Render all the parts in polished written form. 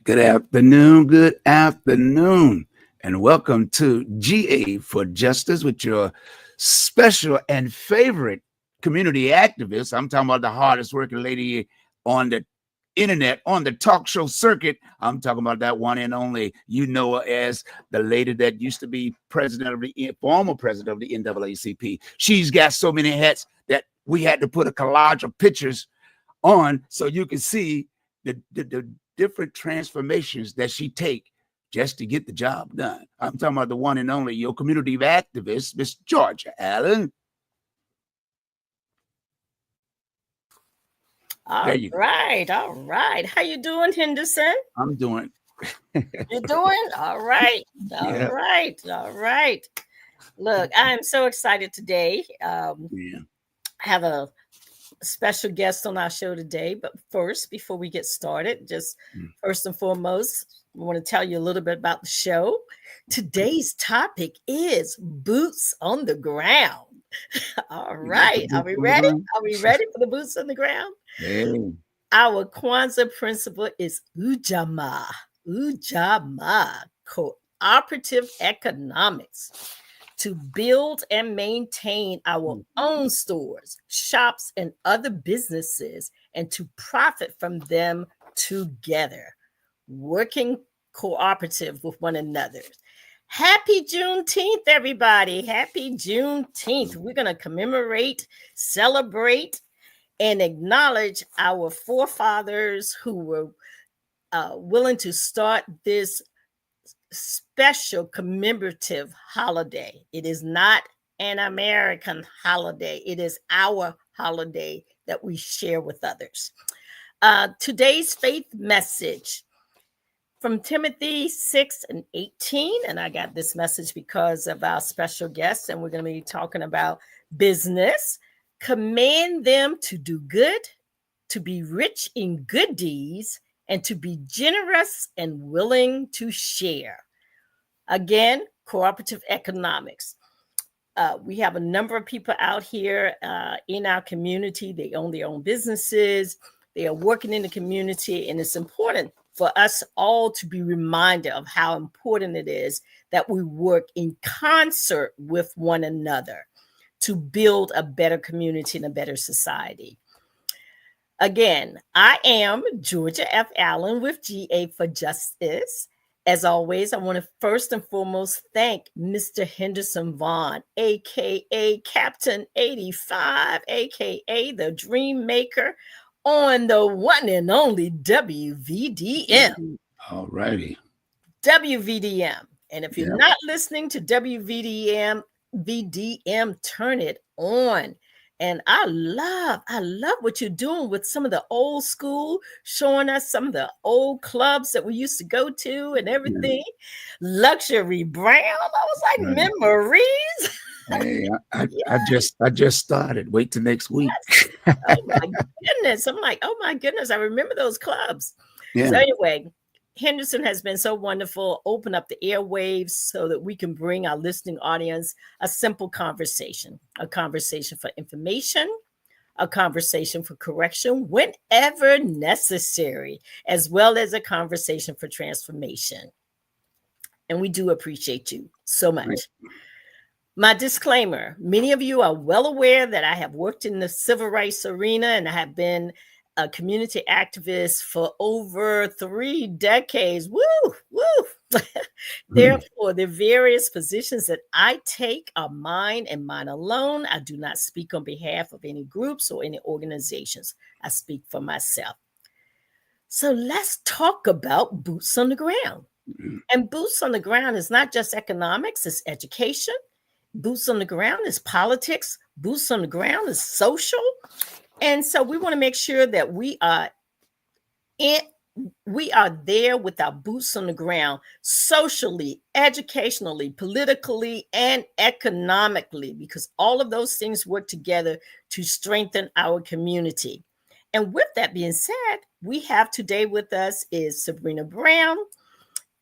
Good afternoon, and welcome to GA for Justice with your special and favorite community activist. I'm talking about the hardest working lady on the internet, on the talk show circuit. I'm talking about that one and only. You know her as the lady that used to be former president of the NAACP. She's got so many hats that we had to put a collage of pictures on so you can see the different transformations that she take just to get the job done. I'm talking about the one and only, your community activist, Miss Georgia Allen. All right. How you doing, Henderson? I'm doing. You're doing? All right. All right. Look, I'm so excited today. I have a special guest on our show today. But first, before we get started, first and foremost, I want to tell you a little bit about the show. Today's topic is boots on the ground. All right. Are we ready? Are we ready for the boots on the ground? Hey. Our KWANZAA principle is UJAMAA, cooperative economics, to build and maintain our own stores, shops, and other businesses, and to profit from them together, working cooperative with one another. Happy Juneteenth, everybody. Happy Juneteenth. We're going to commemorate, celebrate, and acknowledge our forefathers who were willing to start this special commemorative holiday. It is not an American holiday. It is our holiday that we share with others. Today's faith message from Timothy 6:18. And I got this message because of our special guest, and we're going to be talking about business. Command them to do good, to be rich in good deeds, and to be generous and willing to share. Again, cooperative economics. We have a number of people out here in our community. They own their own businesses. They are working in the community, and it's important for us all to be reminded of how important it is that we work in concert with one another to build a better community and a better society. Again, I am Georgia F. Allen with GA for Justice. As always, I want to first and foremost thank Mr. Henderson Vaughn, a.k.a. Captain 85, a.k.a. the Dream Maker, on the one and only WVDM. All righty. WVDM. And if you're not listening to WVDM, turn it on. And I love what you're doing with some of the old school, showing us some of the old clubs that we used to go to and everything. Luxury Brown. I was like, memories. Hey, I just started. Wait till next week. Oh my goodness. I'm like, oh my goodness. I remember those clubs. Yeah. So anyway, Henderson has been so wonderful. Open up the airwaves so that we can bring our listening audience a simple conversation, a conversation for information, a conversation for correction whenever necessary, as well as a conversation for transformation. And we do appreciate you so much. Right. My disclaimer, many of you are well aware that I have worked in the civil rights arena and I have been a community activist for over 3 decades. Woo. Therefore, the various positions that I take are mine and mine alone. I do not speak on behalf of any groups or any organizations. I speak for myself. So let's talk about boots on the ground. And boots on the ground is not just economics, it's education. Boots on the ground is politics. Boots on the ground is social. And so we want to make sure that we are there with our boots on the ground, socially, educationally, politically, and economically, because all of those things work together to strengthen our community. And with that being said, we have today with us is Sabrina Brown,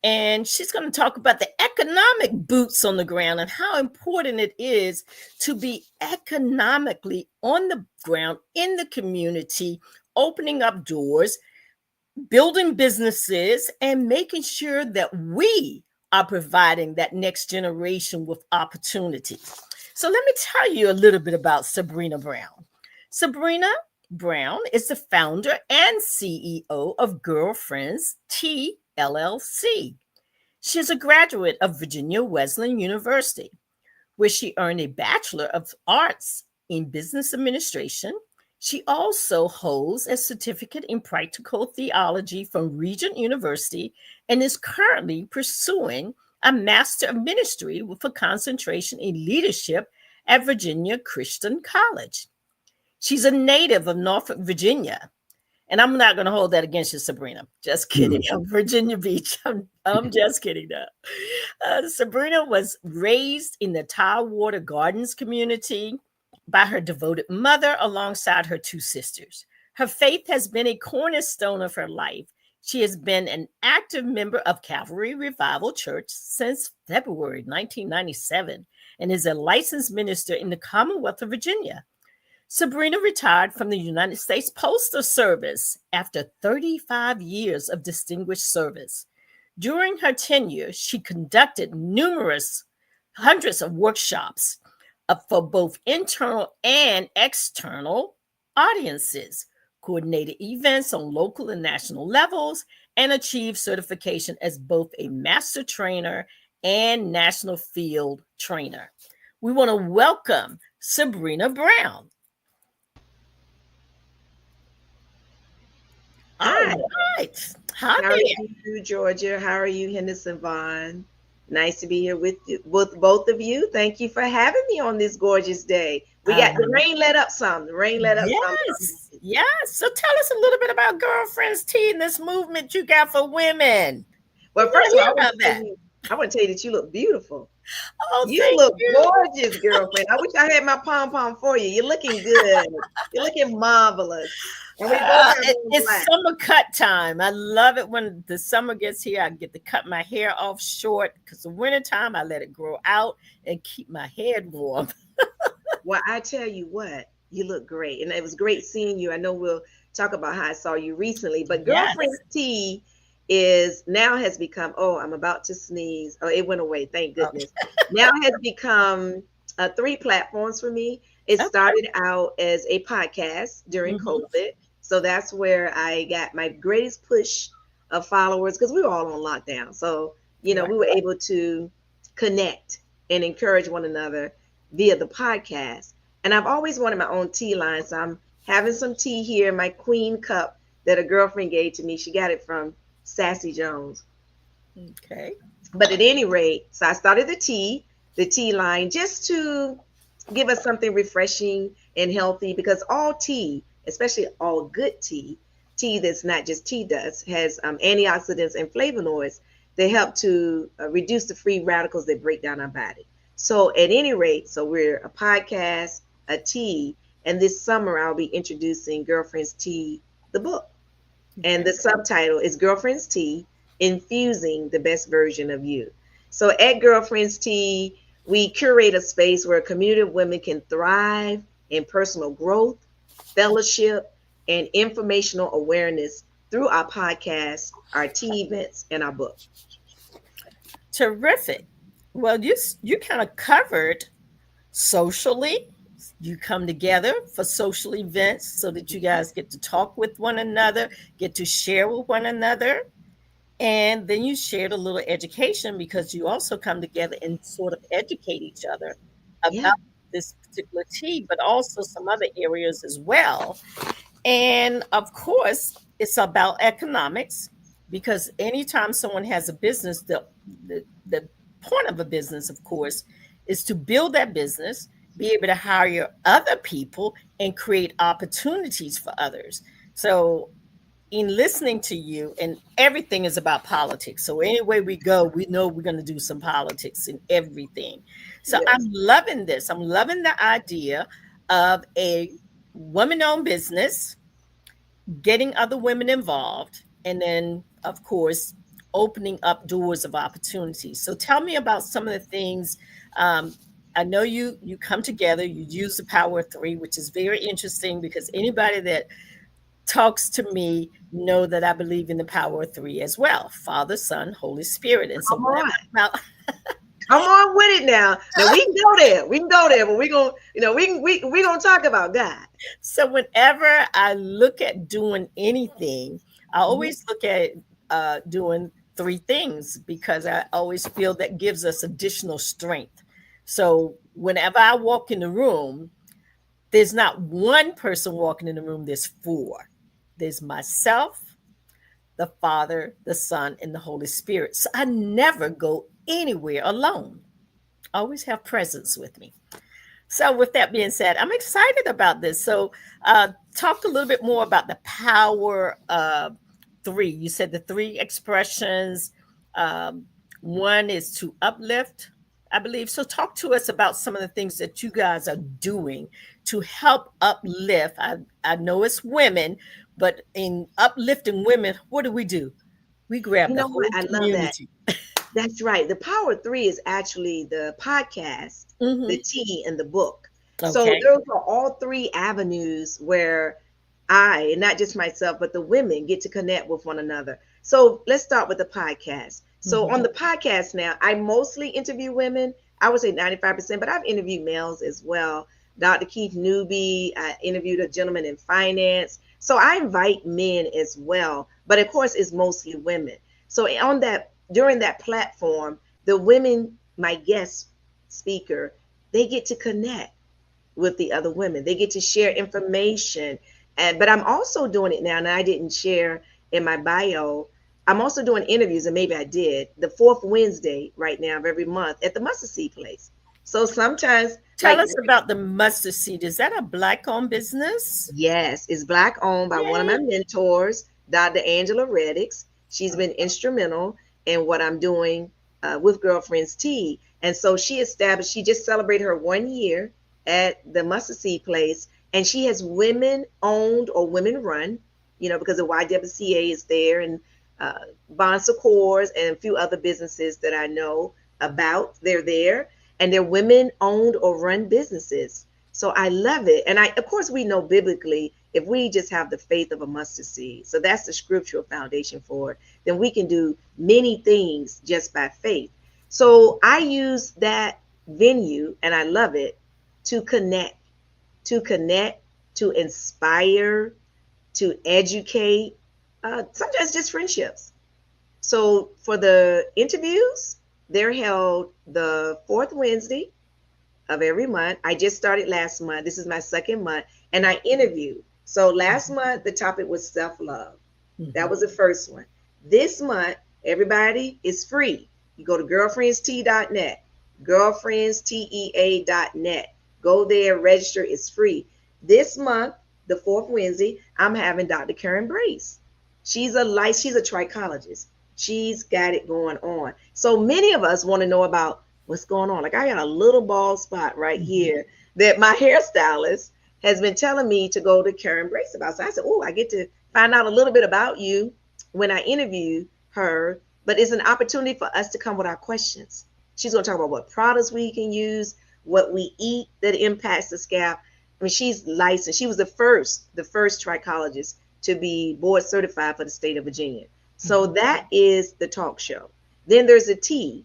and she's going to talk about the economic boots on the ground and how important it is to be economically on the ground in the community, opening up doors, building businesses and making sure that we are providing that next generation with opportunities. So let me tell you a little bit about Sabrina Brown. Sabrina Brown is the founder and CEO of Girlfriends Tea LLC. She is a graduate of Virginia Wesleyan University, where she earned a Bachelor of Arts in Business Administration. She also holds a certificate in practical theology from Regent University and is currently pursuing a Master of Ministry with a concentration in leadership at Virginia Christian College. She's a native of Norfolk, Virginia. And I'm not going to hold that against you, Sabrina. Just kidding. I'm Virginia Beach. I'm just kidding now. Sabrina was raised in the Tidewater Gardens community by her devoted mother alongside her two sisters. Her faith has been a cornerstone of her life. She has been an active member of Calvary Revival Church since February 1997 and is a licensed minister in the Commonwealth of Virginia. Sabrina retired from the United States Postal Service after 35 years of distinguished service. During her tenure, she conducted hundreds of workshops for both internal and external audiences, coordinated events on local and national levels, and achieved certification as both a master trainer and national field trainer. We want to welcome Sabrina Brown. Hi. All right. Hi How are there. you, Georgia? How are you, Henderson Vaughn? Nice to be here with both of you. Thank you for having me on this gorgeous day. We got the rain let up some. The rain let up some. Yes. So tell us a little bit about Girlfriends Tea and this movement you got for women. Well, first of all, I want to tell you that you look beautiful. Oh, you look gorgeous, girlfriend. I wish I had my pom-pom for you. You're looking good. You're looking marvelous. And it's summer cut time. I love it when the summer gets here. I get to cut my hair off short because the wintertime I let it grow out and keep my head warm. Well, I tell you what, you look great. And it was great seeing you. I know we'll talk about how I saw you recently, but Girlfriends Tea has become, I'm about to sneeze. Oh, it went away. Thank goodness. Now has become 3 platforms for me. It started out as a podcast during COVID. So that's where I got my greatest push of followers because we were all on lockdown. So, we were able to connect and encourage one another via the podcast. And I've always wanted my own tea line. So I'm having some tea here, my queen cup that a girlfriend gave to me. She got it from Sassy Jones. Okay. But at any rate, so I started the tea line just to give us something refreshing and healthy because all tea, especially all good tea that's not just tea dust, has antioxidants and flavonoids that help to reduce the free radicals that break down our body. So at any rate, so we're a podcast, a tea, and this summer I'll be introducing Girlfriends Tea, the book. And the subtitle is Girlfriends Tea, Infusing the Best Version of You. So at Girlfriends Tea, we curate a space where a community of women can thrive in personal growth, fellowship, and informational awareness through our podcast, our tea events, and our book. Terrific. Well, you kind of covered socially. You come together for social events so that you guys get to talk with one another, get to share with one another. And then you shared a little education because you also come together and sort of educate each other about this particular tea, but also some other areas as well. And of course, it's about economics because anytime someone has a business, the point of a business, of course, is to build that business, be able to hire other people and create opportunities for others. So in listening to you, and everything is about politics. So anyway we go, we know we're going to do some politics in everything. So I'm loving this. I'm loving the idea of a woman-owned business, getting other women involved, and then, of course, opening up doors of opportunity. So tell me about some of the things. I know you come together, you use the power of 3, which is very interesting because anybody that talks to me know that I believe in the power of three as well: Father, Son, Holy Spirit. And so Come on. about Come on with it now. Now we can go there. We can go there, but we're gonna, we gonna talk about God. so whenever I look at doing anything, I Mhm. always look at doing three things, because I always feel that gives us additional strength. So whenever I walk in the room, there's not one person walking in the room, there's four. There's myself, the Father, the Son, and the Holy Spirit. So I never go anywhere alone. I always have presence with me. So, with that being said, I'm excited about this. So, talk a little bit more about the power of three. You said the three expressions. Um, one is to uplift, I believe. So, talk to us about some of the things that you guys are doing to help uplift. I know it's women, but in uplifting women, what do? We grab You the know what? whole I love that. community. That's right. The Power of Three is actually the podcast, the Hmm. T, and the book. So Okay. those are all three avenues where I, and not just myself, but the women get to connect with one another. So let's start with the podcast. So Hmm. on the podcast now, I mostly interview women. I would say 95%, but I've interviewed males as well. Dr. Keith Newby, I interviewed a gentleman in finance. So I invite men as well, but of course, it's mostly women. So on that, during that platform, the women, my guest speaker, they get to connect with the other women. They get to share information. And but I'm also doing it now, and I didn't share in my bio. I'm also doing interviews, and maybe I did, the fourth Wednesday right now of every month at the Mustard Seed Place. So sometimes, Tell like, us about the mustard seed. Is that a black-owned business? yes, it's Black owned by one of my Yay. mentors, Dr. Angela Reddix. She's been instrumental in what I'm doing with Girlfriends Tea. And so she just celebrated her 1 year at the Mustard Seed Place. And she has women owned or women run, because the YWCA is there, and uh, Bon Secours and a few other businesses that I know about. They're there, and they're women owned or run businesses. So I love it. And of course, we know biblically, if we just have the faith of a mustard seed, so that's the scriptural foundation for it, then we can do many things just by faith. So I use that venue, and I love it, to connect, to connect, to inspire, to educate, sometimes just friendships. So for the interviews, they're held the fourth Wednesday of every month. I just started last month. This is my second month, and I interview. So last month, the topic was self love. That Mhm. was the first one. This month, everybody is free. You go to girlfriendstea.net, girlfriendstea.net. Go there, register. It's free. This month, the fourth Wednesday, I'm having Dr. Karen Brace. She's a trichologist. She's got it going on. So many of us want to know about what's going on. Like, I got a little bald spot right Mhm. here that my hairstylist has been telling me to go to Karen Brace about. So I said, oh, I get to find out a little bit about you when I interview her, but it's an opportunity for us to come with our questions. She's going to talk about what products we can use, what we eat that impacts the scalp. I mean, she's licensed. She was the first trichologist to be board certified for the state of Virginia. So Mhm. that is the talk show. Then there's the teas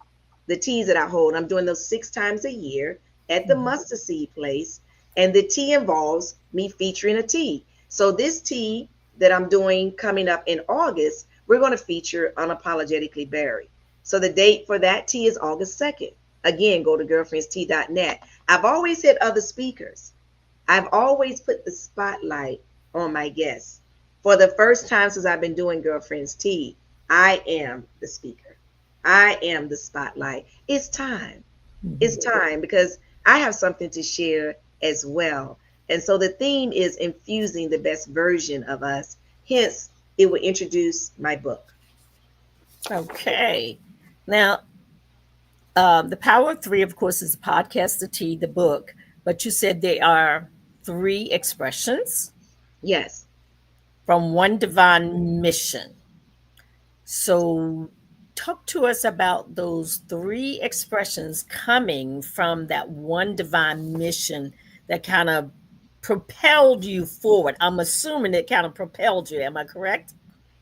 that I hold. I'm doing those 6 times a year at the Mhm. Mustard Seed Place. And the tea involves me featuring a tea. So this tea that I'm doing coming up in August, we're going to feature Unapologetically Barry. So the date for that tea is August 2nd. Again, go to girlfriendstea.net. I've always had other speakers. I've always put the spotlight on my guests. For the first time since I've been doing Girlfriends Tea, I am the speaker. I am the spotlight. It's time. It's Mhm. time because I have something to share as well. And so the theme is infusing the best version of us. Hence, it will introduce my book. Okay. Now, the Power of Three, of course, is the podcast, the tea, the book, but you said they are three expressions Yes. from one divine mission. So, talk to us about those three expressions coming from that one divine mission that kind of propelled you forward? I'm assuming it kind of propelled you. Am I correct?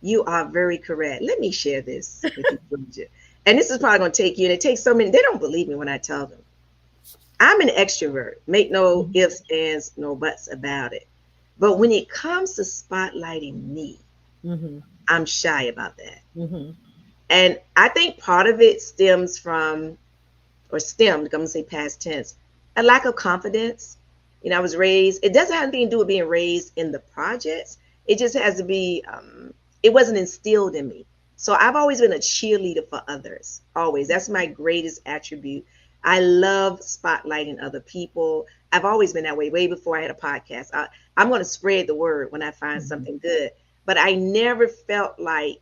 You are very correct. Let me share this with you, Bridget. And this is probably going to take you, and it takes so many, they don't believe me when I tell them. I'm an extrovert. Make no ifs, ands, no buts about it. But when it comes to spotlighting me, I'm shy about that. And I think part of it stems from, or stemmed, I'm going to say past tense, a lack of confidence. You know, I was raised, it doesn't have anything to do with being raised in the projects. It just has to be, it wasn't instilled in me. So I've always been a cheerleader for others, always. That's my greatest attribute. I love spotlighting other people. I've always been that way, way before I had a podcast. I'm going to spread the word when I find something good. But I never felt like,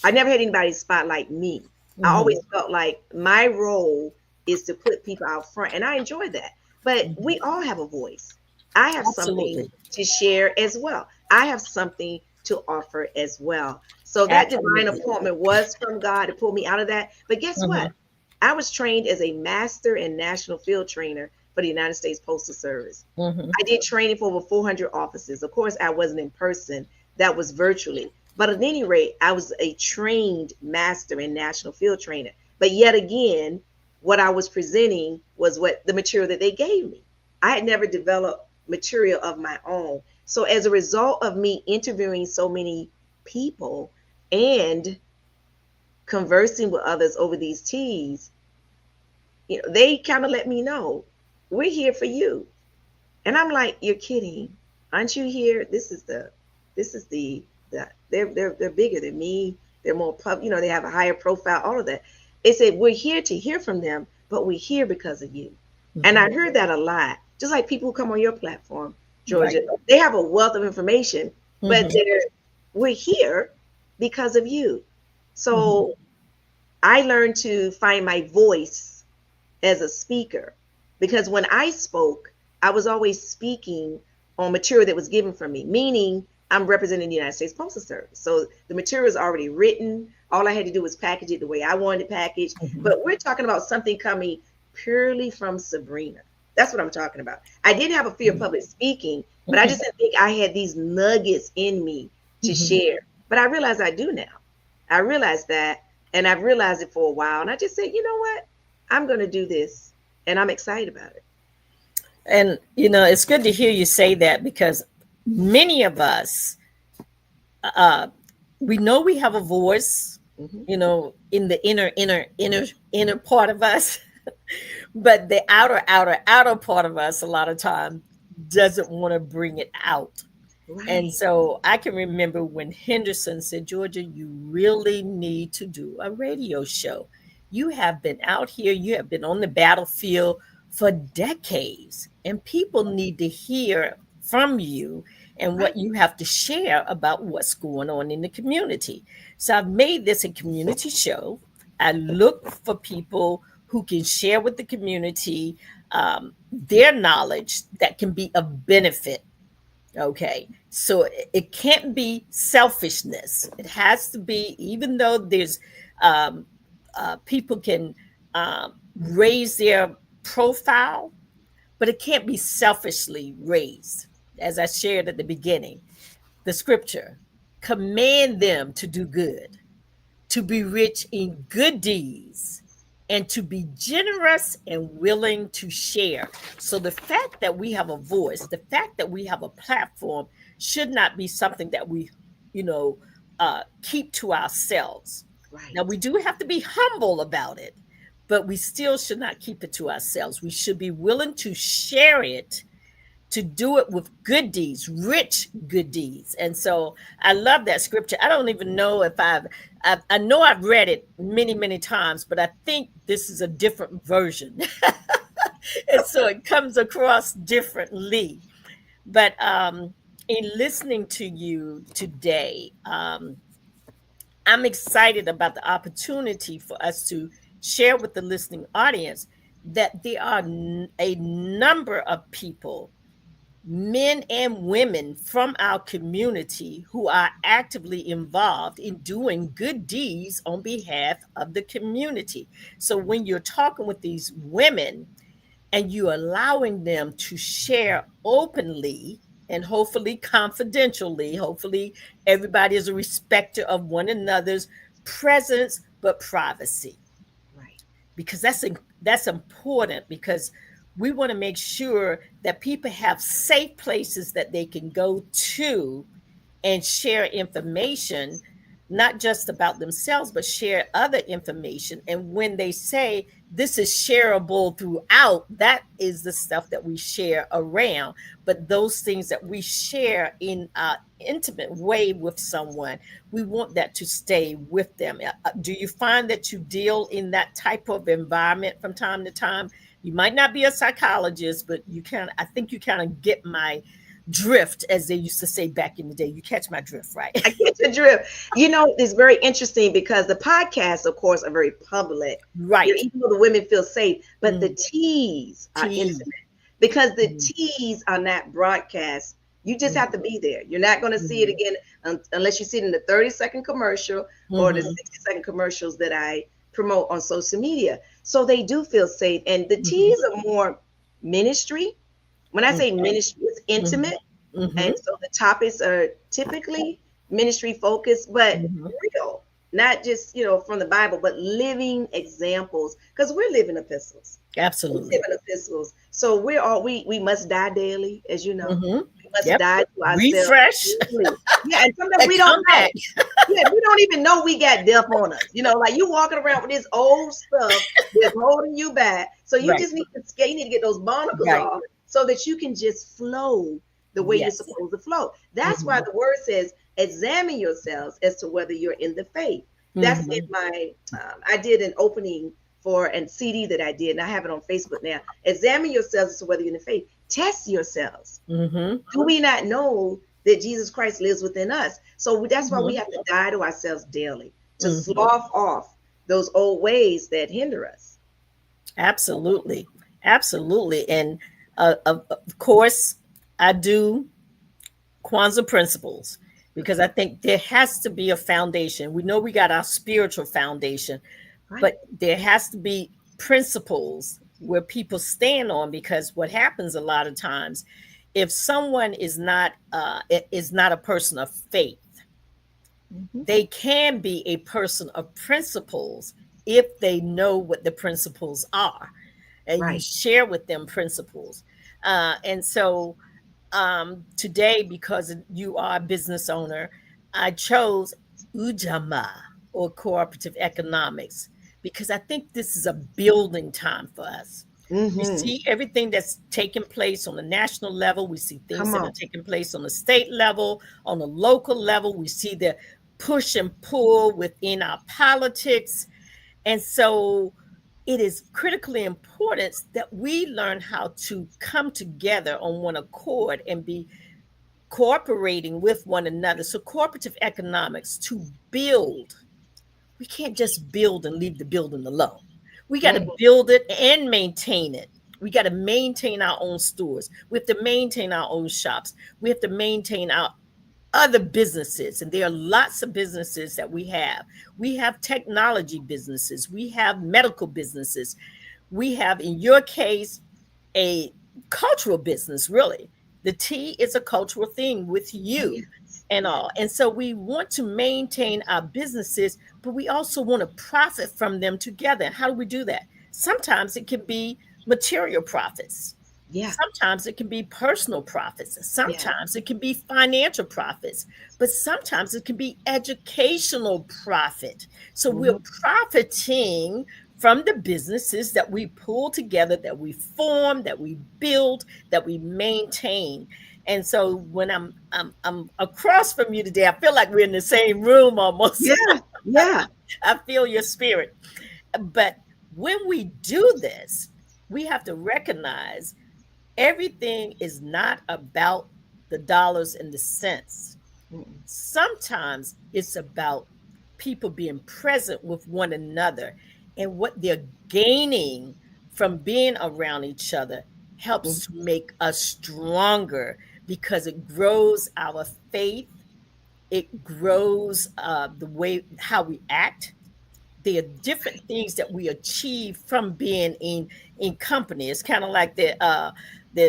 I never had anybody spotlight me. I always felt like my role is to put people out front, and I enjoy that. But we all have a voice. I have something to share as well. I have something to offer as well. So that divine appointment was from God to pull me out of that. But guess what? I was trained as a master and national field trainer for the United States Postal Service. I did training for over 400 offices. Of course, I wasn't in person. That was virtually. But at any rate, I was a trained master and national field trainer. But yet again, what I was presenting was what the material that they gave me. I had never developed material of my own. So as a result of me interviewing so many people and conversing with others over these teas, you know, they kind of let me know, we're here for you. And I'm like, you're kidding. Aren't you here? They're bigger than me. They're more you know, they have a higher profile, all of that. It said, we're here to hear from them, but we're here because of you. And I heard that a lot. Just like people who come on your platform, Georgia, they have a wealth of information, but we're here because of you. So I learned to find my voice as a speaker, because when I spoke, I was always speaking on material that was given from me, meaning I'm representing the United States Postal Service. So the material is already written. All I had to do was package it the way I wanted it packaged. But we're talking about something coming purely from Sabrina. That's what I'm talking about. I didn't have a fear of public speaking, but I just didn't think I had these nuggets in me to share. But I realize I do now. I realized that, and I've realized it for a while. And I just said, you know what? I'm going to do this, and I'm excited about it. And, you know, it's good to hear you say that, because many of us, we know we have a voice, you know, in the inner part of us, but the outer part of us, a lot of time, doesn't want to bring it out. And so I can remember when Henderson said, Georgia, you really need to do a radio show. You have been out here, you have been on the battlefield for decades, and people need to hear from you and what you have to share about what's going on in the community. So I've made this a community show. I look for people who can share with the community their knowledge that can be of benefit. Okay, so it can't be selfishness. It has to be, even though there's people can raise their profile, but it can't be selfishly raised. As I shared at the beginning, the scripture, command them to do good, to be rich in good deeds, and to be generous and willing to share. So the fact that we have a voice, the fact that we have a platform, should not be something that we, you know, keep to ourselves. Now, we do have to be humble about it, but we still should not keep it to ourselves. We should be willing to share it, to do it with good deeds, rich good deeds. And so I love that scripture. I don't even know if I know I've read it many, many times, but I think this is a different version. And so it comes across differently. But in listening to you today, I'm excited about the opportunity for us to share with the listening audience that there are a number of people, men and women from our community, who are actively involved in doing good deeds on behalf of the community. So when you're talking with these women and you allowing them to share openly and hopefully confidentially. Hopefully everybody is a respecter of one another's presence but privacy, Right. because that's important, because we want to make sure that people have safe places that they can go to and share information, not just about themselves, but share other information. And when they say this is shareable throughout, that is the stuff that we share around. But those things that we share in an intimate way with someone, we want that to stay with them. Do you find that you deal in that type of environment from time to time? You might not be a psychologist, but you can, I think you kind of get my drift, as they used to say back in the day. You catch my drift, right? I get the drift. It's very interesting because the podcasts, of course, are very public. Right. Even though the women feel safe, but the teas are Tea. intimate because the teas are not broadcast. You just have to be there. You're not going to see it again unless you see it in the 30-second commercial or the 60-second commercials that I promote on social media. So they do feel safe. And the teas are more ministry. When I say ministry, it's intimate. And so the topics are typically ministry focused, but real, not just, from the Bible, but living examples, because we're living epistles. Absolutely. Living epistles. So we must die daily, as you know. We must die to ourselves. Refresh. Yeah, and sometimes we don't know. Yeah, we don't even know we got death on us. Like you walking around with this old stuff that's holding you back. So you just need to get those barnacles off so that you can just flow the way you're supposed to flow. That's why the word says, examine yourselves as to whether you're in the faith. That's in my, I did an opening for a CD that I did, and I have it on Facebook now. Examine yourselves as to whether you're in the faith. Test yourselves. Do we not know that Jesus Christ lives within us? So that's why we have to die to ourselves daily, to slough off those old ways that hinder us. Absolutely. Absolutely. And of course, I do KWANZAA principles because I think there has to be a foundation. We know we got our spiritual foundation, but there has to be principles where people stand on, because what happens a lot of times, if someone is not a person of faith, they can be a person of principles if they know what the principles are, and you share with them principles. And so today, because you are a business owner, I chose UJAMA, or cooperative economics, because I think this is a building time for us. We see everything that's taking place on the national level. We see things that are taking place on the state level, on the local level. We see the push and pull within our politics. And so it is critically important that we learn how to come together on one accord and be cooperating with one another. So cooperative economics, to build, we can't just build and leave the building alone. We got to build it and maintain it. We got to maintain our own stores. We have to maintain our own shops. We have to maintain our other businesses. And there are lots of businesses that we have. We have technology businesses. We have medical businesses. We have, in your case, a cultural business, really. The tea is a cultural thing with you and all. And so we want to maintain our businesses, but we also want to profit from them together. How do we do that? Sometimes it can be material profits. Yeah. Sometimes it can be personal profits. Sometimes it can be financial profits, but sometimes it can be educational profit. So we're profiting from the businesses that we pull together, that we form, that we build, that we maintain. And so when I'm across from you today, I feel like we're in the same room almost. Yeah. I feel your spirit. But when we do this, we have to recognize everything is not about the dollars and the cents. Sometimes it's about people being present with one another, and what they're gaining from being around each other helps to make us stronger, because it grows our faith. It grows the way how we act, there are different things that we achieve from being in company. It's kind of like the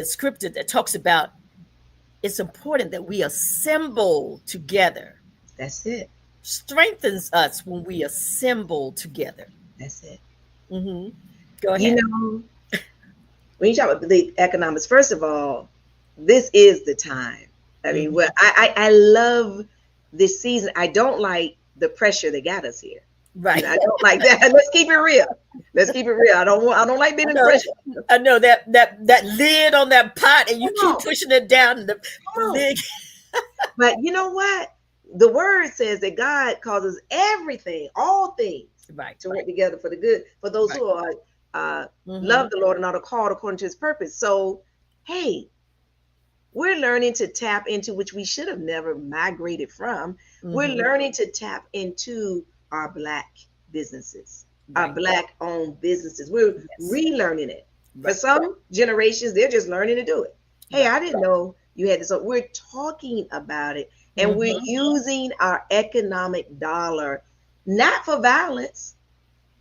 scripture that talks about it's important that we assemble together. That's it. Strengthens us when we assemble together. That's it. Mm-hmm. Go You ahead. know, when you talk about the economics, first of all, this is the time. I mean, well, I love this season. I don't like the pressure that got us here. Right. I don't like that. Let's keep it real. Let's keep it real. I don't like being in pressure. I know that lid on that pot, and you keep pushing it down. The lid. But you know what? The word says that God causes everything, all things, to work together for the good for those who are love the Lord and are called according to His purpose. So, hey, we're learning to tap into which we should have never migrated from. We're learning to tap into our Black businesses, our Black-owned businesses. We're relearning it. For some generations, they're just learning to do it. Hey, I didn't know you had this. So we're talking about it, and we're using our economic dollar, not for violence,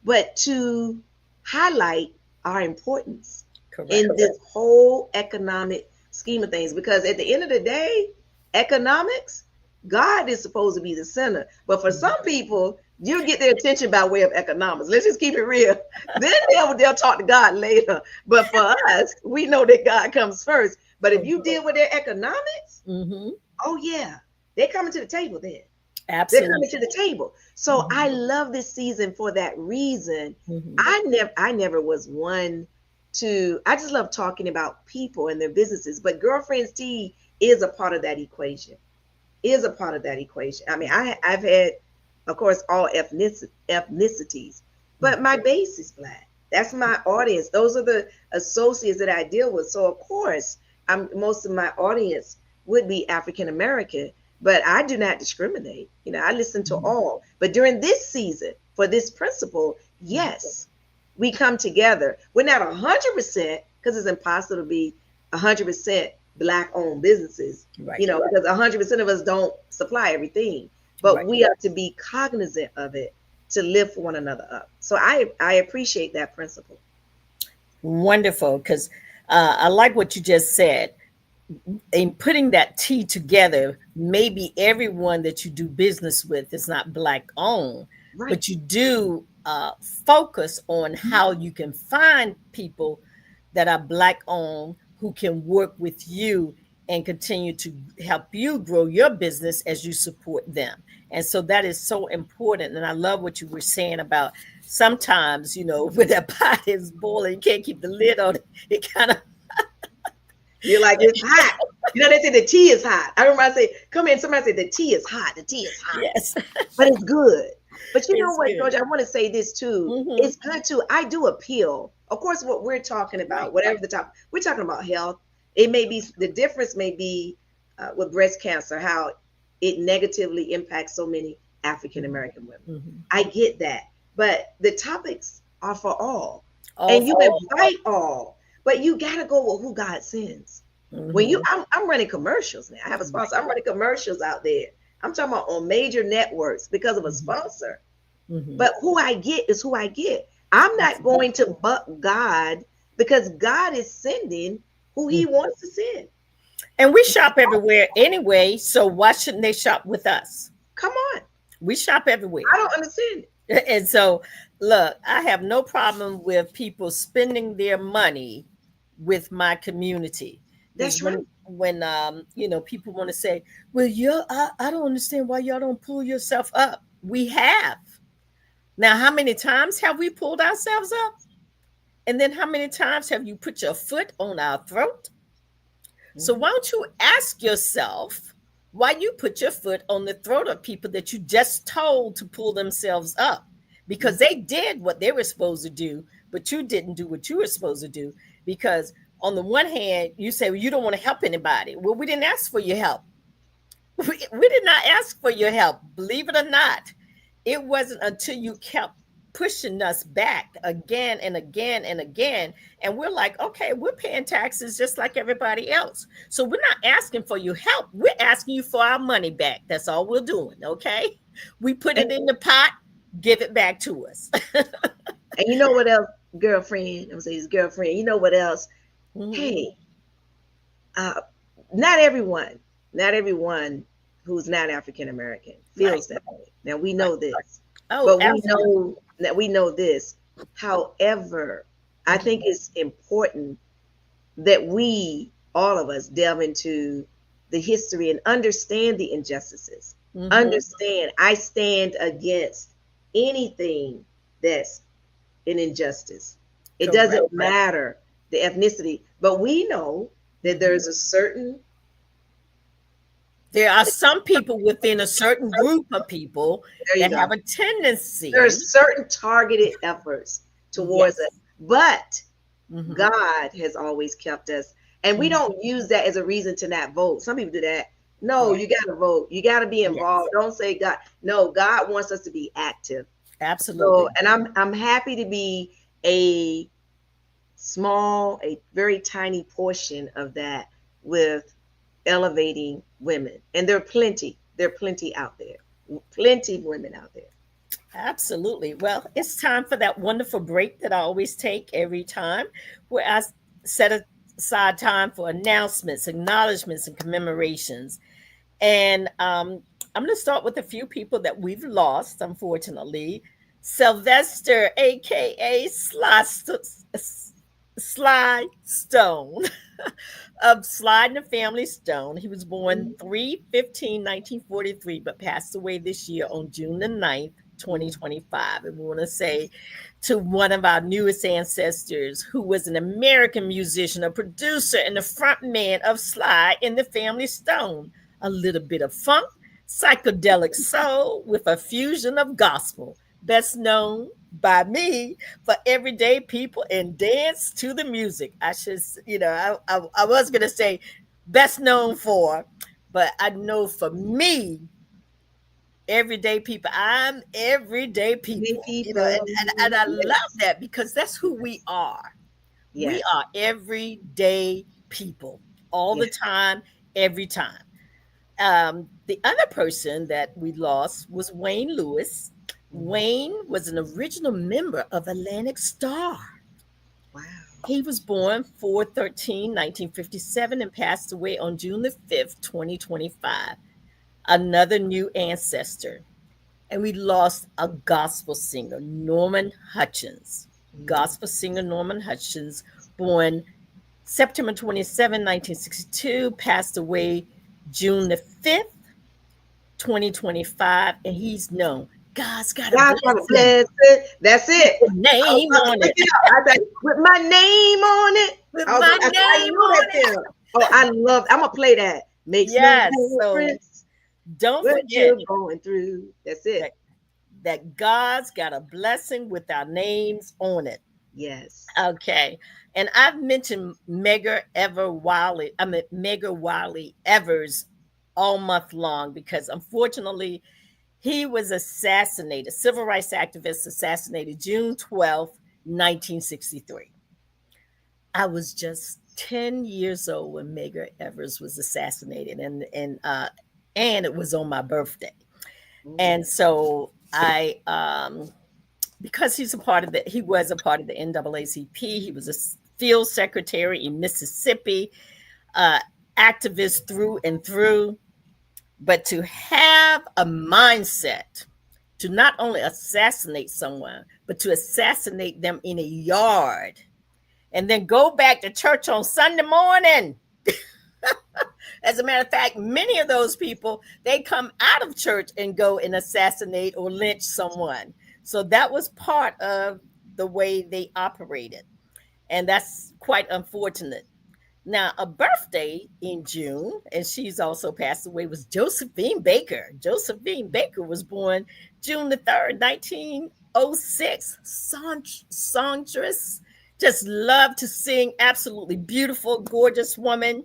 but to highlight our importance in this whole economic scheme of things. Because at the end of the day, economics, God is supposed to be the center. But for some people, you get their attention by way of economics. Let's just keep it real. Then they'll talk to God later. But for us, we know that God comes first. But if you deal with their economics, oh yeah, they're coming to the table then. Absolutely. They're coming to the table. So I love this season for that reason. I never was one to, I just love talking about people and their businesses. But Girlfriends Tea is a part of that equation. I mean, I've had, of course, all ethnicities, but my base is Black. That's my audience. Those are the associates that I deal with. So of course, most of my audience would be African American, but I do not discriminate. You know, I listen to all. But during this season, for this principle, yes, we come together. We're not 100% because it's impossible to be 100% Black-owned businesses, you know, because 100% of us don't supply everything. But we are to be cognizant of it to lift one another up. So I appreciate that principle. Wonderful, because I like what you just said. In putting that tea together, maybe everyone that you do business with is not Black owned, but you do focus on how you can find people that are Black owned who can work with you and continue to help you grow your business as you support them. And so that is so important. And I love what you were saying about sometimes, you know, when that pot is boiling, you can't keep the lid on it. It kind of you're like, it's hot. You know, they say the tea is hot. I remember I say, come in, somebody said the tea is hot. The tea is hot. Yes. But it's good. But you know what, George, I want to say this too. It's good too. I do appeal. Of course, what we're talking about, whatever the topic, we're talking about health. It may be, the difference may be with breast cancer, how it negatively impacts so many African American women. I get that. But the topics are for all. And you invite all. But you got to go with who God sends. When I'm running commercials now. I have a sponsor. I'm running commercials out there. I'm talking about on major networks because of a sponsor. But who I get is who I get. I'm not going to buck God because God is sending who He wants to send. And we shop everywhere anyway. So why shouldn't they shop with us? Come on. We shop everywhere. I don't understand it. And so, look, I have no problem with people spending their money with my community. That's right. When you know, people want to say, well, I don't understand why y'all don't pull yourself up. We have. Now, how many times have we pulled ourselves up? And then how many times have you put your foot on our throat? So why don't you ask yourself why you put your foot on the throat of people that you just told to pull themselves up? Because they did what they were supposed to do, but you didn't do what you were supposed to do. Because on the one hand, you say, well, you don't want to help anybody. Well, we didn't ask for your help. We did not ask for your help. Believe it or not, it wasn't until you kept pushing us back again and again and again. And we're like, okay, we're paying taxes just like everybody else. So we're not asking for your help. We're asking you for our money back. That's all we're doing. Okay. We put it in the pot. Give it back to us. And you know what else, girlfriend? I'm gonna say his girlfriend. You know what else? Hey, uh, not everyone who's not African American feels that way. Now we know this, but we know this. However, I think it's important that we, all of us, delve into the history and understand the injustices. Understand, I stand against anything that's an injustice. It doesn't matter the ethnicity, but we know that there are some people within a certain group of people that have a tendency. There are certain targeted efforts towards it, but God has always kept us, and we don't use that as a reason to not vote. Some people do that. No, you got to vote. You got to be involved. Don't say God. No, God wants us to be active. Absolutely. So, and I'm happy to be a very tiny portion of that with elevating women. And there are plenty out there. Plenty of women out there. Absolutely. Well, it's time for that wonderful break that I always take every time, where I set aside time for announcements, acknowledgments, and commemorations. And I'm going to start with a few people that we've lost, unfortunately. Sylvester, aka Sly Stone, of Sly and the Family Stone. He was born 3/15/1943, but passed away this year on June the 9th, 2025. And we want to say to one of our newest ancestors, who was an American musician, a producer, and the front man of Sly and the Family Stone, a little bit of funk, psychedelic soul with a fusion of gospel, best known by me for everyday people and dance to the music. I should, I was going to say best known for, but I know for me, everyday people, I'm everyday people, and I love that because that's who we are. Yes. We are everyday people all the time, every time. The other person that we lost was Wayne Lewis. Wayne was an original member of Atlantic Starr. Wow. He was born 4/13/1957 and passed away on June the 5th, 2025. Another new ancestor. And we lost a gospel singer, Norman Hutchins. Gospel singer Norman Hutchins, born September 27, 1962, passed away June the 5th, 2025, and he's known. God's got a blessing. That's it. Name on it. With my name on it. With my name on it. Oh, I'm gonna play that. Makes no difference. Don't what forget you're going through. That's it. That God's got a blessing with our names on it. Yes. Okay. And I've mentioned Medgar Wiley Evers all month long because unfortunately he was assassinated, civil rights activist assassinated June 12th, 1963. I was just 10 years old when Medgar Evers was assassinated, and it was on my birthday. And so I because he was a part of the NAACP. He was a field secretary in Mississippi, activist through and through. But to have a mindset to not only assassinate someone, but to assassinate them in a yard and then go back to church on Sunday morning. As a matter of fact, many of those people, they come out of church and go and assassinate or lynch someone. So that was part of the way they operated. And that's quite unfortunate. Now, a birthday in June, and she's also passed away, was Josephine Baker. Josephine Baker was born June the 3rd, 1906. Songstress, just loved to sing, absolutely beautiful, gorgeous woman.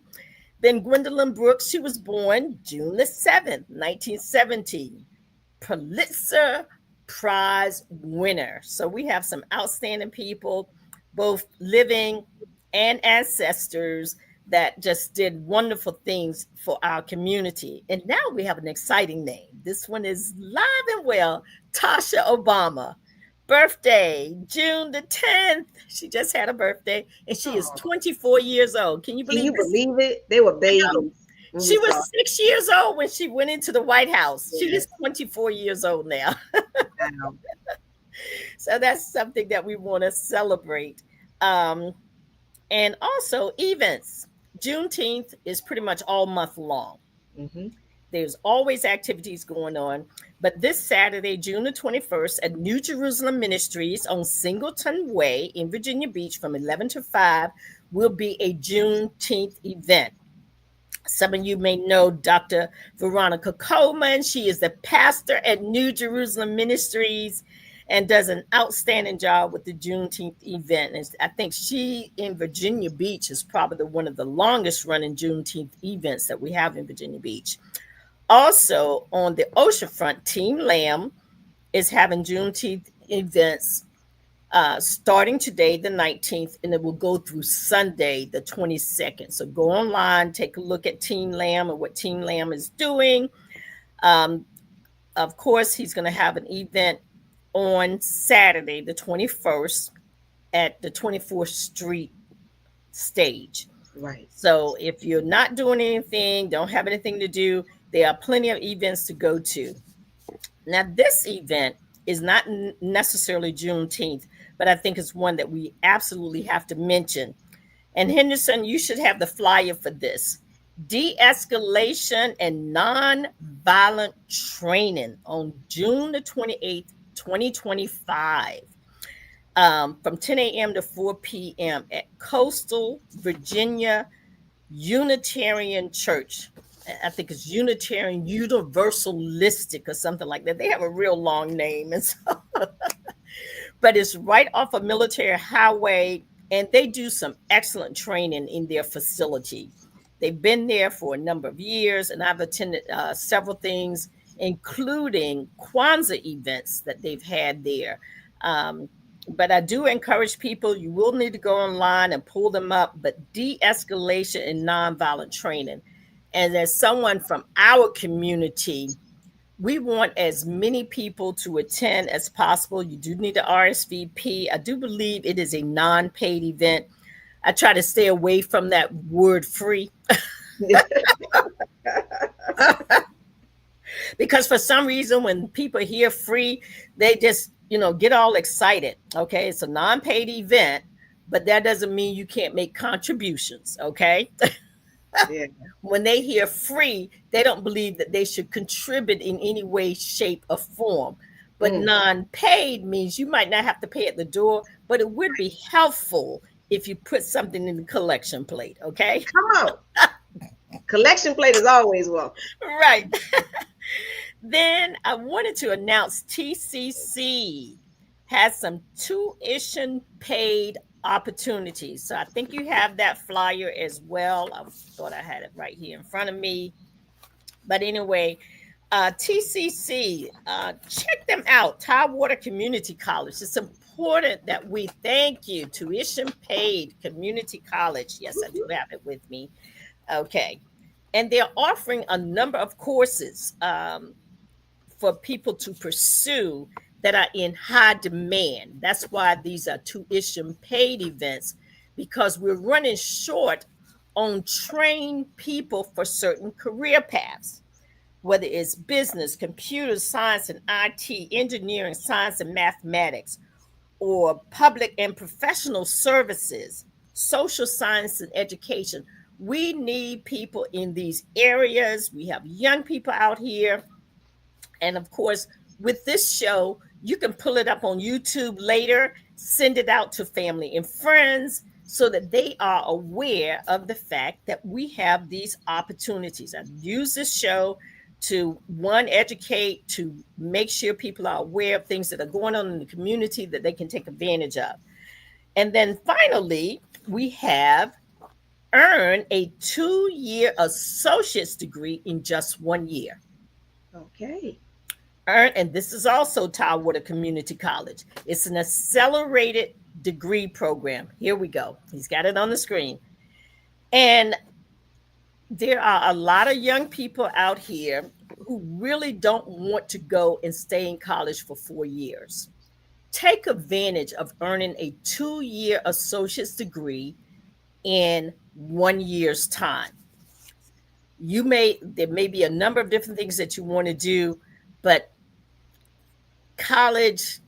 Then Gwendolyn Brooks, she was born June the 7th, 1917. Pulitzer Prize winner. So we have some outstanding people, both living and ancestors, that just did wonderful things for our community. And now we have an exciting name. This one is live and well, Tasha Obama. Birthday, June the 10th. She just had a birthday and she is 24 years old. Can you Can believe you this? believe it? They were babies. She was 6 years old when she went into the White House. She is 24 years old now. Wow. So that's something that we want to celebrate. And also events. Juneteenth is pretty much all month long. Mm-hmm. There's always activities going on. But this Saturday, June the 21st, at New Jerusalem Ministries on Singleton Way in Virginia Beach from 11 to 5 will be a Juneteenth event. Some of you may know Dr. Veronica Coleman. She is the pastor at New Jerusalem Ministries and does an outstanding job with the Juneteenth event. And I think she in Virginia Beach is probably one of the longest running Juneteenth events that we have in Virginia Beach. Also on the oceanfront, Team Lamb is having Juneteenth events starting today, the 19th, and it will go through Sunday, the 22nd. So go online, take a look at Team Lamb and what Team Lamb is doing. Of course, he's going to have an event on Saturday, the 21st, at the 24th Street stage. Right. So if you're not doing anything, don't have anything to do, there are plenty of events to go to. Now, this event is not necessarily Juneteenth, but I think it's one that we absolutely have to mention. And Henderson, you should have the flyer for this. De-escalation and non-violent training on June the 28th, 2025, from 10 a.m. to 4 p.m. at Coastal Virginia Unitarian Church. I think it's Unitarian Universalistic or something like that. They have a real long name. And so, but it's right off a military highway, and they do some excellent training in their facility. They've been there for a number of years, and I've attended several things, including KWANZAA events that they've had there. But I do encourage people, you will need to go online and pull them up, but de-escalation and nonviolent training. And as someone from our community, we want as many people to attend as possible. You do need to RSVP. I do believe it is a non-paid event. I try to stay away from that word free. Because for some reason, when people hear free, they just, get all excited. Okay, it's a non-paid event, but that doesn't mean you can't make contributions. Okay. Yeah. When they hear free, they don't believe that they should contribute in any way, shape, or form. But non-paid means you might not have to pay at the door, but it would be helpful if you put something in the collection plate. Okay. Come on. Collection plate is always welcome. Right. Then I wanted to announce TCC has some tuition paid opportunities. So I think you have that flyer as well. I thought I had it right here in front of me. But anyway, TCC, check them out. Tidewater Community College. It's important that we thank you. Tuition paid community college. Yes, I do have it with me. Okay. And they're offering a number of courses for people to pursue that are in high demand. That's why these are tuition paid events, because we're running short on trained people for certain career paths, whether it's business, computer science and IT, engineering, science and mathematics, or public and professional services, social science and education. We need people in these areas. We have young people out here. And of course, with this show, you can pull it up on YouTube later, send it out to family and friends so that they are aware of the fact that we have these opportunities. I use this show to, one, educate, to make sure people are aware of things that are going on in the community that they can take advantage of. And then finally, we have earned a 2-year associate's degree in just 1 year. Okay. And this is also Tidewater Community College. It's an accelerated degree program. Here we go. He's got it on the screen. And there are a lot of young people out here who really don't want to go and stay in college for 4 years. Take advantage of earning a 2-year associate's degree in 1 year's time. There may be a number of different things that you want to do, but college,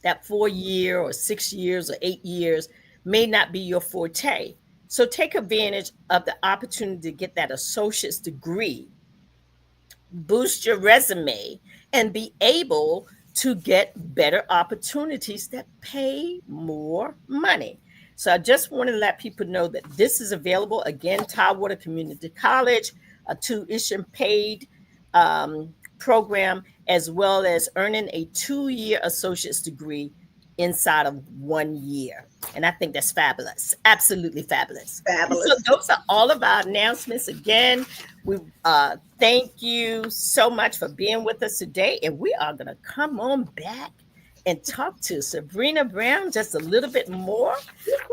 that 4 year or 6 years or 8 years, may not be your forte. So take advantage of the opportunity to get that associate's degree, boost your resume, and be able to get better opportunities that pay more money. So I just want to let people know that this is available. Again, Tidewater Community College, a tuition paid program, as well as earning a 2-year associate's degree inside of 1 year. And I think that's fabulous. Absolutely fabulous. Fabulous. So those are all of our announcements. Again, we thank you so much for being with us today. And we are going to come on back and talk to Sabrina Brown just a little bit more.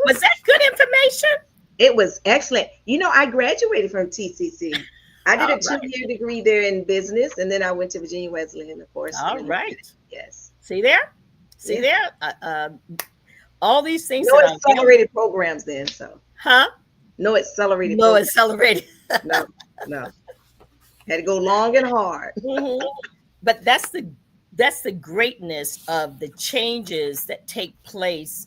Was that good information? It was excellent. You know, I graduated from TCC. I did All a 2-year degree there in business, and then I went to Virginia Wesleyan, of course. All right. Yes. See there? See there? All these things. No accelerated programs then, so. Huh? No accelerated. No accelerated. No. Had to go long and hard. Mm-hmm. But that's the greatness of the changes that take place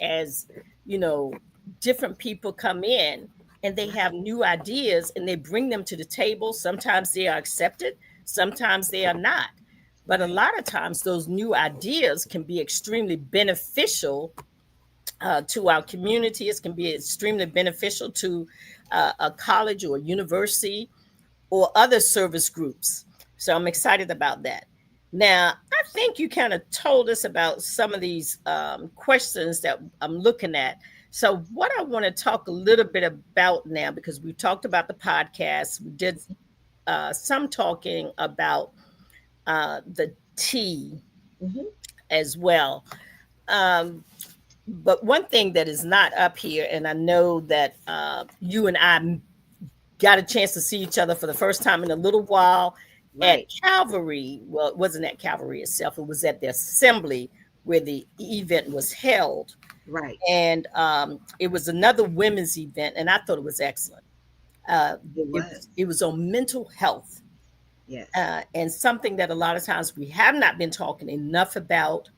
as, you know, different people come in and they have new ideas and they bring them to the table. Sometimes they are accepted, sometimes they are not. But a lot of times those new ideas can be extremely beneficial to our communities, can be extremely beneficial to a college or a university or other service groups. So I'm excited about that. Now, I think you kind of told us about some of these questions that I'm looking at. So what I want to talk a little bit about now, because we talked about the podcast, we did some talking about the tea as well. But one thing that is not up here, and I know that you and I got a chance to see each other for the first time in a little while at Calvary. Well, it wasn't at Calvary itself. It was at the assembly where the event was held. Right. And it was another women's event, and I thought it was excellent. It was on mental health. Yes. And something that a lot of times we have not been talking enough about,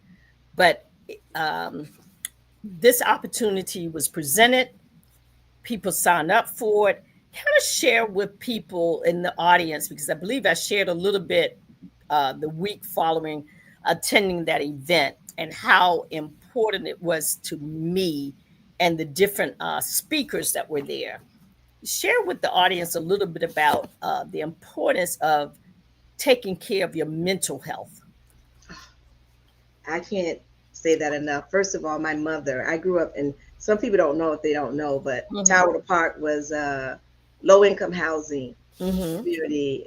but this opportunity was presented. People signed up for it. Kind of share with people in the audience, because I believe I shared a little bit the week following attending that event and how important it was to me and the different speakers that were there. Share with the audience a little bit about the importance of taking care of your mental health. I can't say that enough. First of all, my mother, I grew up in, some people don't know if they don't know, but Tower Park was low-income housing community.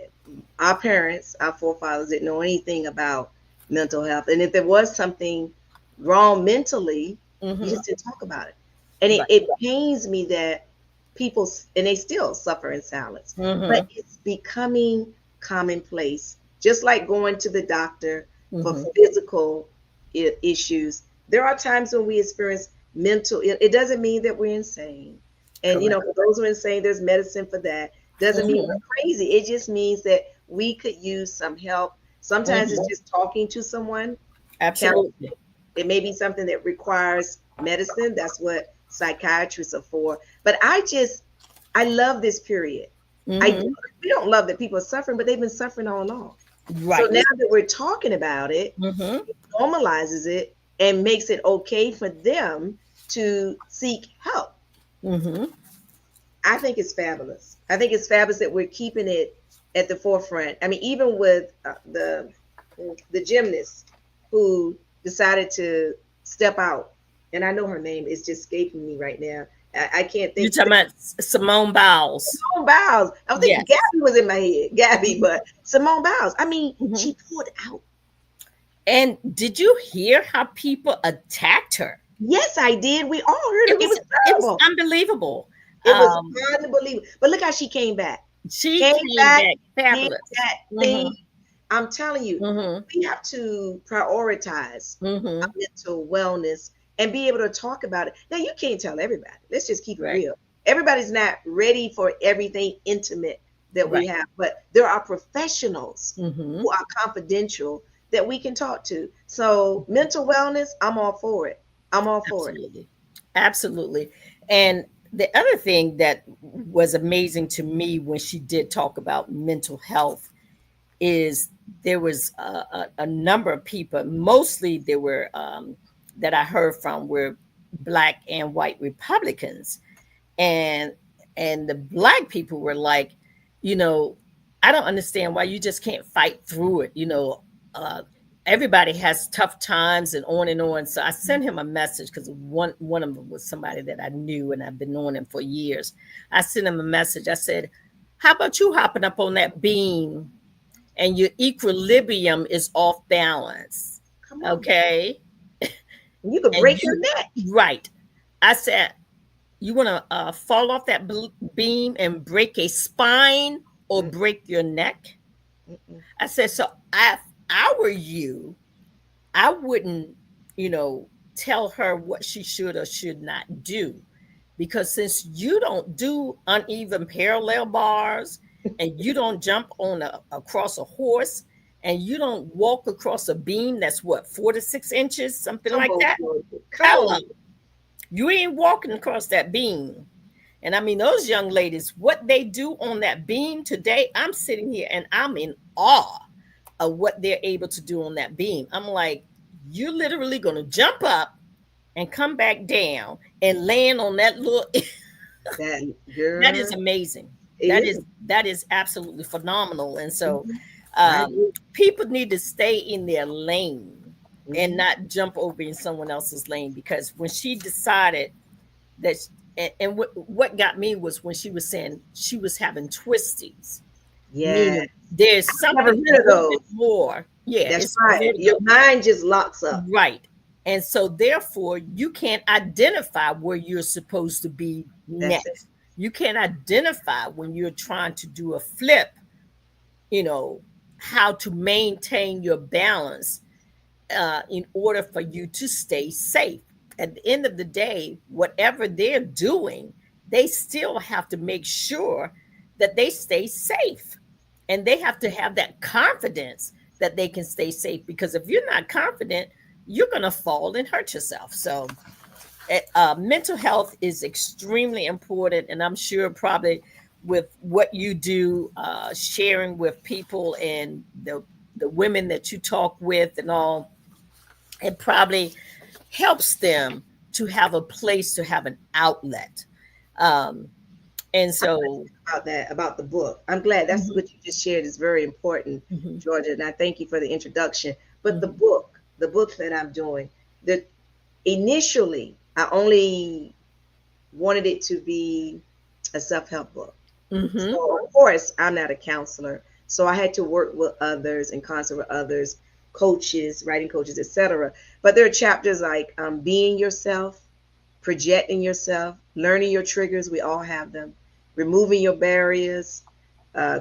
Our parents, our forefathers didn't know anything about mental health. And if there was something wrong mentally, you just didn't talk about it. And it pains me that people, and they still suffer in silence, but it's becoming commonplace. Just like going to the doctor for physical issues, there are times when we experience mental, it doesn't mean that we're insane. And, you know, for those who are insane, there's medicine for that. Doesn't mean we're crazy. It just means that we could use some help. Sometimes it's just talking to someone. Absolutely. It may be something that requires medicine. That's what psychiatrists are for. But I love this period. We don't love that people are suffering, but they've been suffering all along. Right. So now that we're talking about it, it normalizes it and makes it okay for them to seek help. I think it's fabulous. I think it's fabulous that we're keeping it at the forefront. I mean, even with the gymnast who decided to step out, and I know her name is just escaping me right now. I can't think. You're talking about Simone Biles. Simone Biles. I was thinking Gabby was in my head. Gabby, but Simone Biles. I mean, she pulled out. And did you hear how people attacked her? Yes, I did. We all heard it. It was terrible. It was unbelievable. It was hard to believe. But look how she came back. She came back fabulous. Thing. I'm telling you, we have to prioritize our mental wellness and be able to talk about it. Now, you can't tell everybody. Let's just keep it real. Everybody's not ready for everything intimate that we have, but there are professionals who are confidential that we can talk to. So mental wellness, I'm all for it. I'm all for it. Absolutely. And the other thing that was amazing to me when she did talk about mental health is there was a number of people, mostly there were that I heard from were Black and white Republicans. And the Black people were like, you know, I don't understand why you just can't fight through it. You know, everybody has tough times and on and on. So I sent him a message because one of them was somebody that I knew and I've been knowing him for years. I sent him a message. I said, how about you hopping up on that beam and your equilibrium is off balance? Okay. You could break your neck. Right. I said, you want to fall off that beam and break a spine or break your neck? I said, so if I were you, I wouldn't, you know, tell her what she should or should not do. Because since you don't do uneven parallel bars and you don't jump on across a horse and you don't walk across a beam that's what, 4 to 6 inches, something like that. You ain't walking across that beam. And I mean, those young ladies, what they do on that beam today, I'm sitting here and I'm in awe of what they're able to do on that beam. I'm like, you're literally going to jump up and come back down and land on that little. That is amazing. That is absolutely phenomenal. And so people need to stay in their lane and not jump over in someone else's lane, because when she decided that, and what got me was when she was saying she was having twisties. Yeah, there's something more. Yeah, that's right. Your mind just locks up. Right. And so therefore you can't identify where you're supposed to be next. You can't identify when you're trying to do a flip, you know, how to maintain your balance in order for you to stay safe. At the end of the day, whatever they're doing, they still have to make sure that they stay safe. And they have to have that confidence that they can stay safe, because if you're not confident, you're going to fall and hurt yourself. So mental health is extremely important. And I'm sure probably with what you do, sharing with people and the women that you talk with and all, it probably helps them to have a place to have an outlet. And so about the book, I'm glad that's what you just shared is very important, Georgia. And I thank you for the introduction. But the book that I'm doing, that initially I only wanted it to be a self-help book. So of course I'm not a counselor, so I had to work with others and concert with others, coaches, writing coaches, etc. But there are chapters like being yourself, projecting yourself, learning your triggers, we all have them, removing your barriers,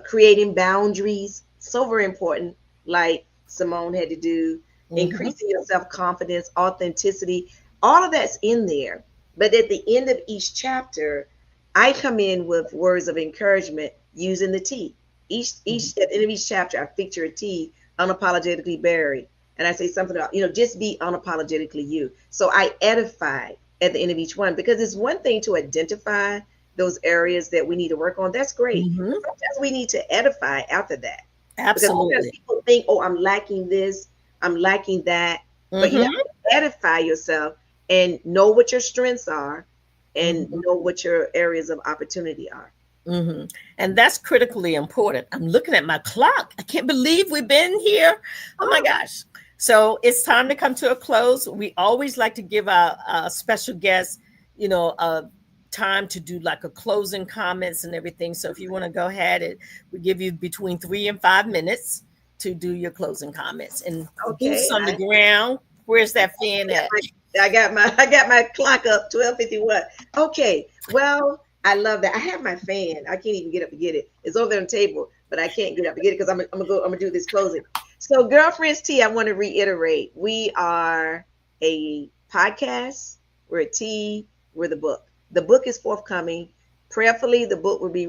creating boundaries, so very important, like Simone had to do, increasing your self-confidence, authenticity, all of that's in there. But at the end of each chapter, I come in with words of encouragement using the T. Each at the end of each chapter, I picture a T, unapologetically buried. And I say something about, you know, just be unapologetically you. So I edify at the end of each one, because it's one thing to identify those areas that we need to work on. That's great. Sometimes we need to edify after that. Absolutely. Because people think, oh, I'm lacking this, I'm lacking that. But you have to edify yourself and know what your strengths are and know what your areas of opportunity are. And that's critically important. I'm looking at my clock. I can't believe we've been here. Oh my gosh. So it's time to come to a close. We always like to give our special guests, you know, time to do like a closing comments and everything. So if you want to go ahead, we give you between 3 and 5 minutes to do your closing comments. And boots on the ground. Where's that fan at? I got my clock up, 12:51. Okay. Well, I love that. I have my fan. I can't even get up to get it. It's over there on the table, but I can't get up to get it because I'm gonna do this closing. So, Girlfriends Tea, I want to reiterate, we are a podcast. We're a tea. We're the book. The book is forthcoming. Prayerfully, the book will be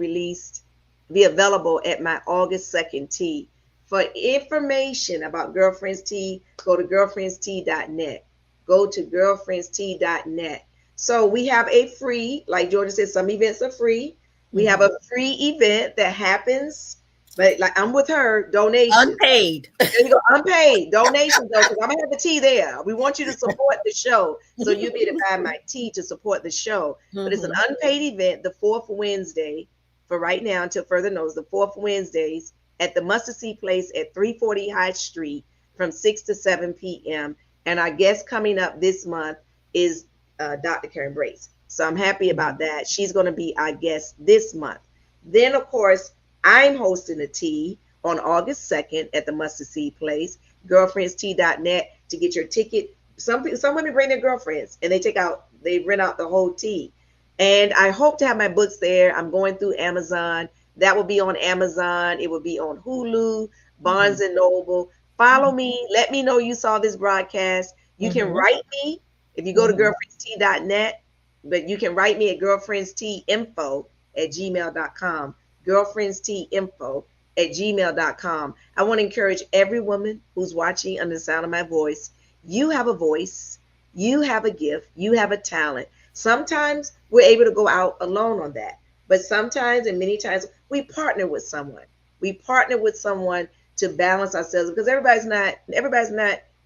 available at my August 2nd tea. For information about Girlfriends Tea, go to girlfriendstea.net. Go to girlfriendstea.net. So we have a free, like Georgia said, some events are free. We have a free event that happens, but like I'm with her, donations. Unpaid. There you go, unpaid donations though, because I'm gonna have the tea there. We want you to support the show, so you'll be able to buy my tea to support the show. But it's an unpaid event, the fourth Wednesday, for right now until further notice, the fourth Wednesdays at the Mustard Seed Place at 340 High Street from 6 to 7 p.m. And our guest coming up this month is Dr. Karen Brace. So I'm happy about that. She's going to be our guest this month. Then, of course, I'm hosting a tea on August 2nd at the Mustard Seed Place, girlfriendstea.net to get your ticket. Some women bring their girlfriends and they rent out the whole tea. And I hope to have my books there. I'm going through Amazon. That will be on Amazon. It will be on Hulu, Barnes and Noble. Follow me. Let me know you saw this broadcast. You can write me if you go to girlfriendstea.net, but you can write me at girlfriendsteainfo@gmail.com. Girlfriendsteainfo@gmail.com. I want to encourage every woman who's watching under the sound of my voice. You have a voice. You have a gift. You have a talent. Sometimes we're able to go out alone on that. But sometimes and many times we partner with someone. We partner with someone to balance ourselves because everybody's not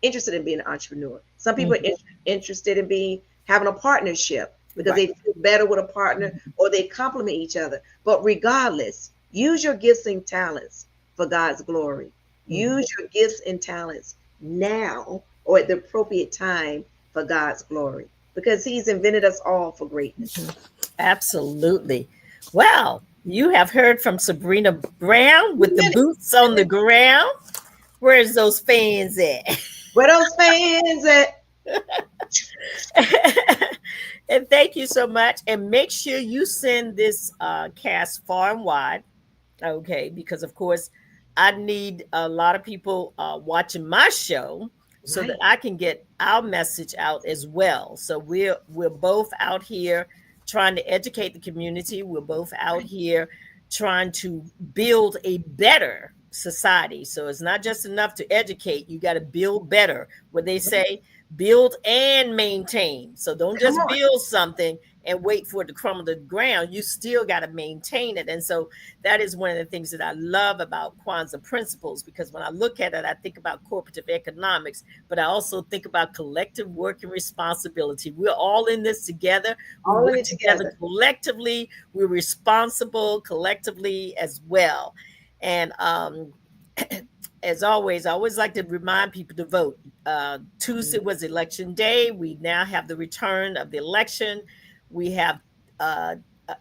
interested in being an entrepreneur. Some people are interested in having a partnership because they feel better with a partner or they complement each other. But regardless, use your gifts and talents for God's glory. Use your gifts and talents now or at the appropriate time for God's glory because He's invented us all for greatness. Absolutely. Well, you have heard from Sabrina Brown with the boots on the ground. Where's those fans at? Where those fans at? And thank you so much. And make sure you send this cast far and wide. Okay, because of course I need a lot of people watching my show so that I can get our message out as well. So we're both out here trying to educate the community. We're both out here trying to build a better society. So it's not just enough to educate. You got to build better. What they say, build and maintain. So don't just build something and wait for it to crumble to the ground. You still got to maintain it. And so that is one of the things that I love about Kwanzaa principles, because when I look at it, I think about cooperative economics, but I also think about collective work and responsibility. We're all in this together. We work together collectively. We're responsible collectively as well. And as always, I always like to remind people to vote. Tuesday was election day. We now have the return of the election. We have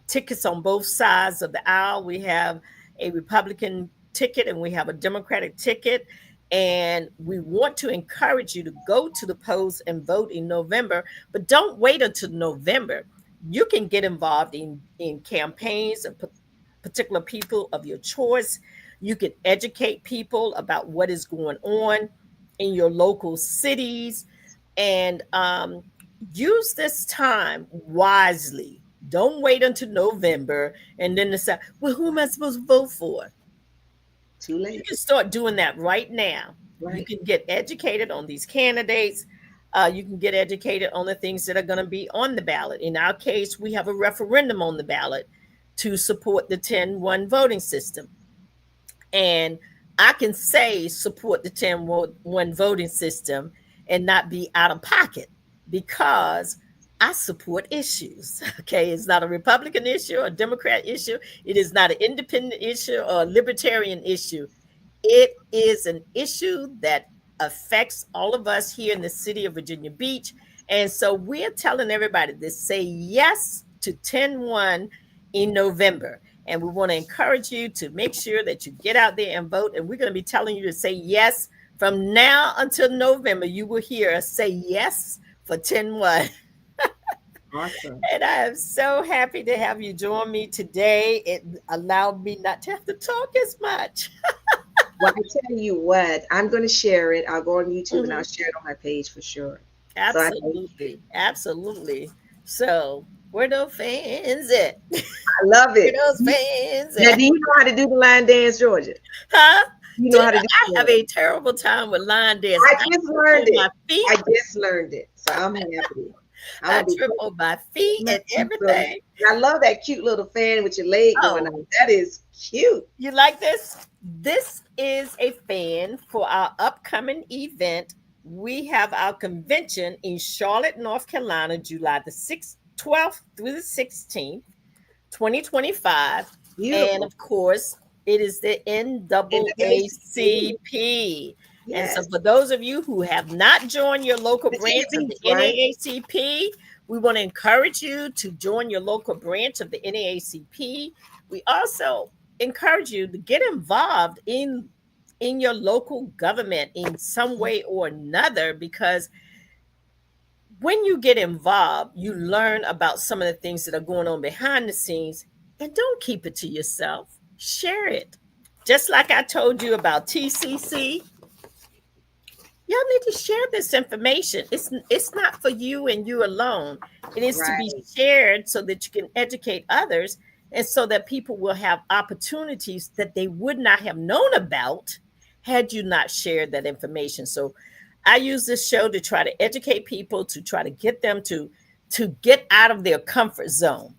tickets on both sides of the aisle. We have a Republican ticket and we have a Democratic ticket. And we want to encourage you to go to the polls and vote in November, but don't wait until November. You can get involved in campaigns of particular people of your choice. You can educate people about what is going on in your local cities and use this time wisely. Don't wait until November and then decide, well, who am I supposed to vote for? Too late. You can start doing that right now. You can get educated on these candidates. You can get educated on the things that are going to be on the ballot. In our case, we have a referendum on the ballot to support the 10-1 voting system. And I can say support the 10-1 voting system and not be out of pocket because I support issues. Okay, it's not a Republican issue or a Democrat issue. It is not an independent issue or a libertarian issue. It is an issue that affects all of us here in the city of Virginia Beach. And so we're telling everybody to say yes to 10-1 in November. And we want to encourage you to make sure that you get out there and vote. And we're going to be telling you to say yes from now until November. You will hear us say yes for 10-1. Awesome. And I am so happy to have you join me today. It allowed me not to have to talk as much. Well, I tell you what, I'm going to share it. I'll go on YouTube and I'll Mhm. share it on my page for sure. So I Absolutely. Absolutely. So, where those fans at? love Where it. those fans Now, at? do you know how to do the line dance, Georgia? Huh? You Do know you how to know do I have it? a terrible time with line dance. I I just trip learned on my it. feet. I just learned it. So I'm happy. I'm I gonna be trip on my feet and so, everything. I love that cute little fan with your leg going Oh, on. That is cute. you like this? This is a fan for our upcoming event. We have our convention in Charlotte, North Carolina, July the 6th, 12th through the 16th, 2025. And Beautiful. of course, it is the NAACP. NAACP. And so, Yes. for those of you who have not joined your local The branch chicken of the beats, right? NAACP, we want to encourage you to join your local branch of the NAACP. We also encourage you to get involved in your local government in some way or another, because when you get involved, you learn about some of the things that are going on behind the scenes, and don't keep it to yourself. Share it. Just like I told you about TCC, y'all need to share this information. It's not for you and you alone. It is to be Right. shared so that you can educate others, and so that people will have opportunities that they would not have known about had you not shared that information. So I use this show to try to educate people, to try to get them to get out of their comfort zone.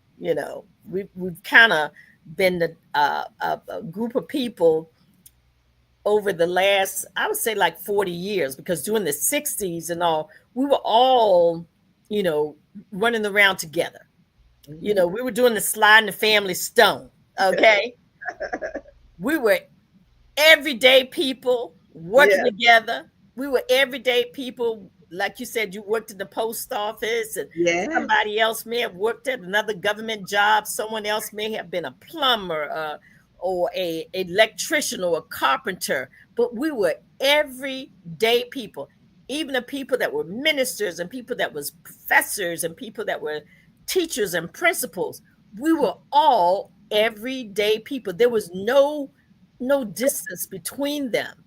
We've kind of been a group of people over the last, I would say, like 40 years, because during the 60s and all, we were all, you know, running around together. Mhm. We were doing the slide in the family stone. Okay. We were everyday people working Yeah. together. We were everyday people. Like you said, you worked at the post office, and Yes. somebody else may have worked at another government job. Someone else may have been a plumber, or a electrician, or a carpenter. But we were everyday people. Even the people that were ministers, and people that was professors, and people that were teachers and principals. We were all everyday people. There was no distance between them,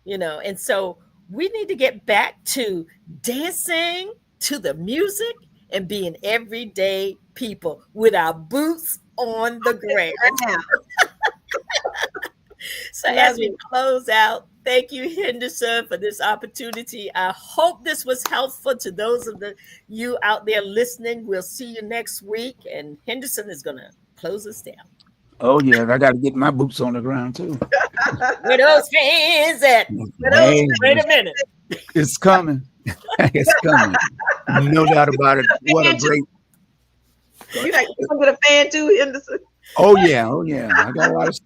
and so we need to get back to dancing to the music and being everyday people with our boots on the ground. Yeah. So as Love we it. close out, thank you, Henderson, for this opportunity. I hope this was helpful to those of you out there listening. We'll see you next week, and Henderson is going to close us down. Oh yeah, I got to get my boots on the ground too. Where those fans at? For those Hey, Wait a minute. it's coming. It's coming. No doubt about it. What a fan too. great. You like you gonna get a fan too, Henderson? Oh yeah, oh yeah. I got a lot of.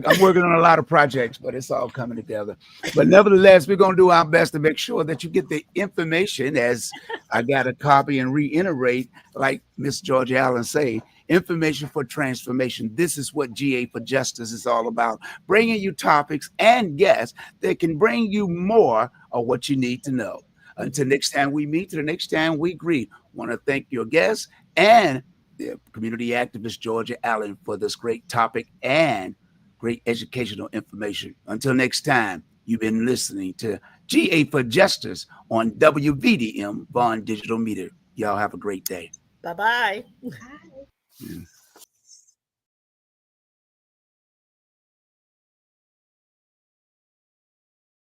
I'm working on a lot of projects, but it's all coming together. But nevertheless, we're gonna do our best to make sure that you get the information. As I got to copy and reiterate, like Miss Georgia Allen say, information for transformation. This is what GA for Justice is all about: bringing you topics and guests that can bring you more of what you need to know. Until next time we meet, to the next time we greet. Want to thank your guests and the community activist Georgia Allen for this great topic and great educational information. Until next time, you've been listening to GA for Justice on WVDM Vaughn Digital Media. Y'all have a great day. Bye-bye. Hi. Yes.